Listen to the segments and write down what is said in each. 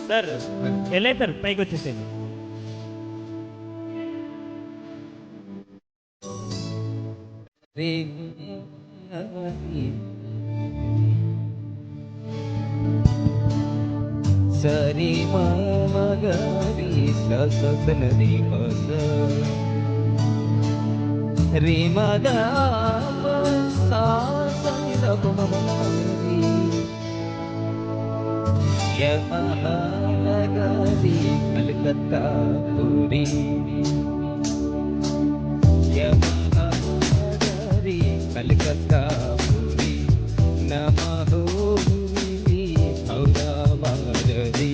Sir వెళ్ళలేదు sir, పైకి వచ్చేసేయండి. సరి మగరి ససనది పద రి మద సాసని రఘుమరి యమనగరి కలకత్తా పురి యమనగరి కలకత్తా పురి నమః ఔరవారది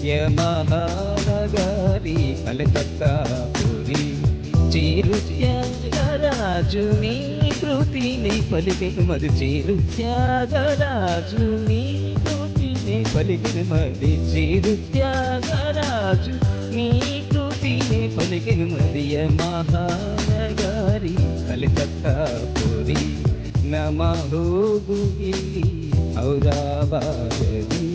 యమనగరి కలకత్తా పురి చిరు త్యాగరాజు నీ కృతిని పలికెను మది చిరు త్యాగరాజు నీ కృతిని పలికెను మది చిరు త్యాగరాజు నీ కృతిని పలికెను మది మహానగరి కలకత్తా పురి నమః ఔరవారది.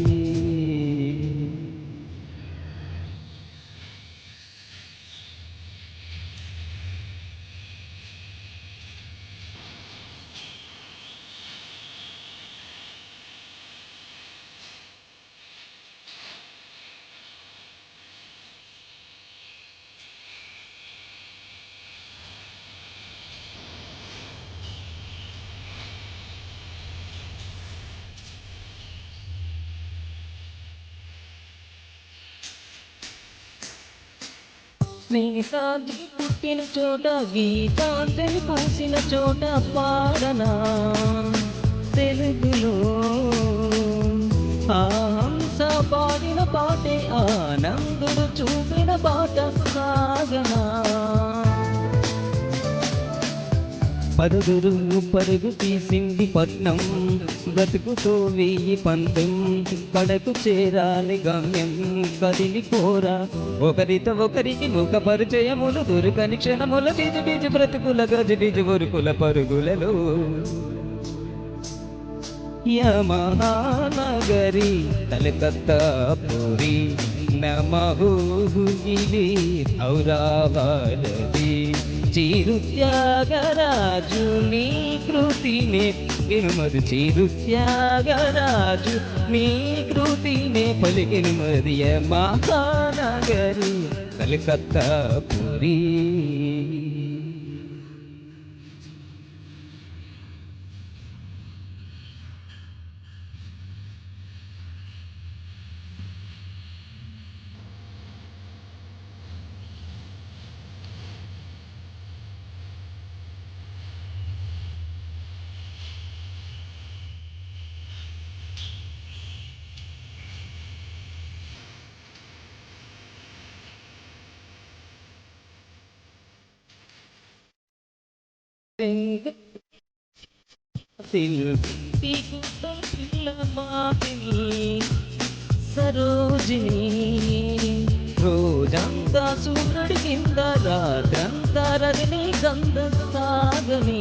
స్నేహాన్ని పుట్టిన చోట గీతాంజలి పూసిన చోట పాడనా తెలుగులో ఆ హంస పాడిన పాటే ఆనందుడు చూపిన పాట సాగనా పరుగురు పరుగు తీసింది పట్నం బ్రతుకుతో వెయ్యి పందెం కడకు చేరాలి గమ్యం కదిలిపోరా ఒకరితో ఒకరికి ముఖ పరిచయములు దొరకని క్షణముల బీజు బీజు బ్రతుకుల గజు బీజు వరుకుల పరుగులలో యమహానగరి కలకత్తా పురి నమః ఔరవారది చిరు త్యాగరాజు నీ కృతినే పలికెను చిరు త్యాగరాజు నీ కృతినే పలికెను మది మహానగరి కలకత్తా పురి. సరోజిని రోజంతా సూర్యుడి కింద రాత్రంతా రజనీ గంధ సాగని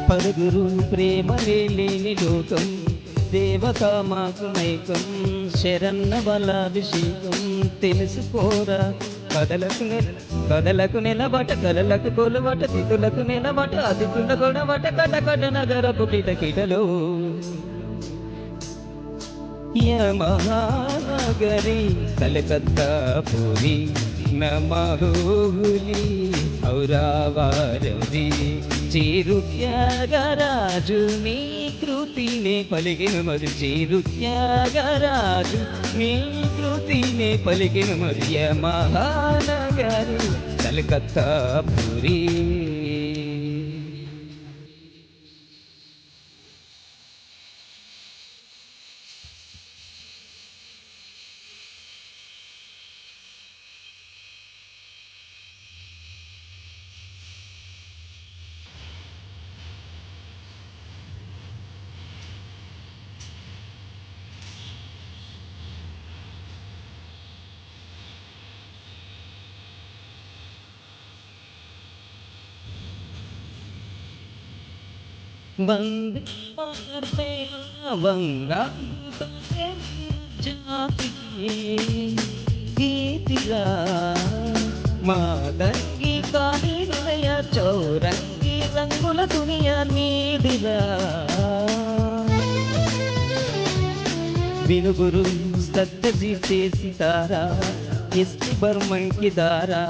పరుగురు ప్రేమ లేని లోకం దేవతా మాకు మైకం శరన్న బలాభిషేకం తెలుసుకోరా కదలకు నిలబట కలలకు కొలువట తిథులకు నిలబట అతిథుల గొడవట కటకట నగరపు కిటకిటలో యమహానగరి కలకత్తా పురి నమః ఔరవారది చిరు త్యాగరాజు నీ కృతినే పలికెను మది చిరు త్యాగరాజు నీ కృతినే పలికెను మది మహానగరి కలకత్తా పురి. వందే మాతరమే వంగాంగుత జాతికి గీతిగా మాదంగి కాని హృదయ చౌరంగి రంగుల దునియా నీదిరా వినుగురు సత్యజీతే సితారా ఎస్టి బర్మన్ కి దారా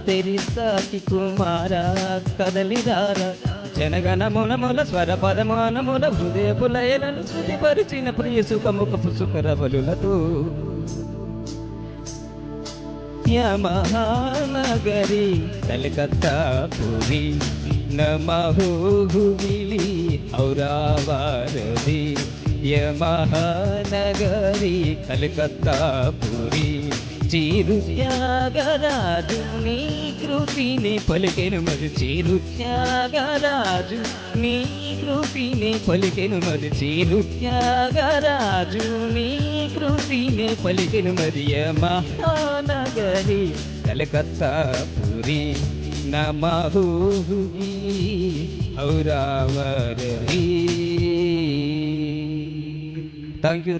తెరిసా కి కుమారా కదలిరారా జనగణ ముల స్వర పదమానముల హృదయ పులయలను శృతిపరిచిన ప్రియ సుఖముఖపు సుఖరవలులతో మహానగరి కలకత్తా పురి నమహువిలి ఔరావారది మహానగరి కలకత్తా పురి చీరు త్యాగరాజు నీ కృతిని పలికెను మరి చీరు త్యాగరాజు నీ కృతిని పలికెను మరి చీరు త్యాగరాజు నీ కృతిని పలికెను మరి మహానగరి కలకత్తా పురి నమహు ఔరావరి థ్యాంక్ యూ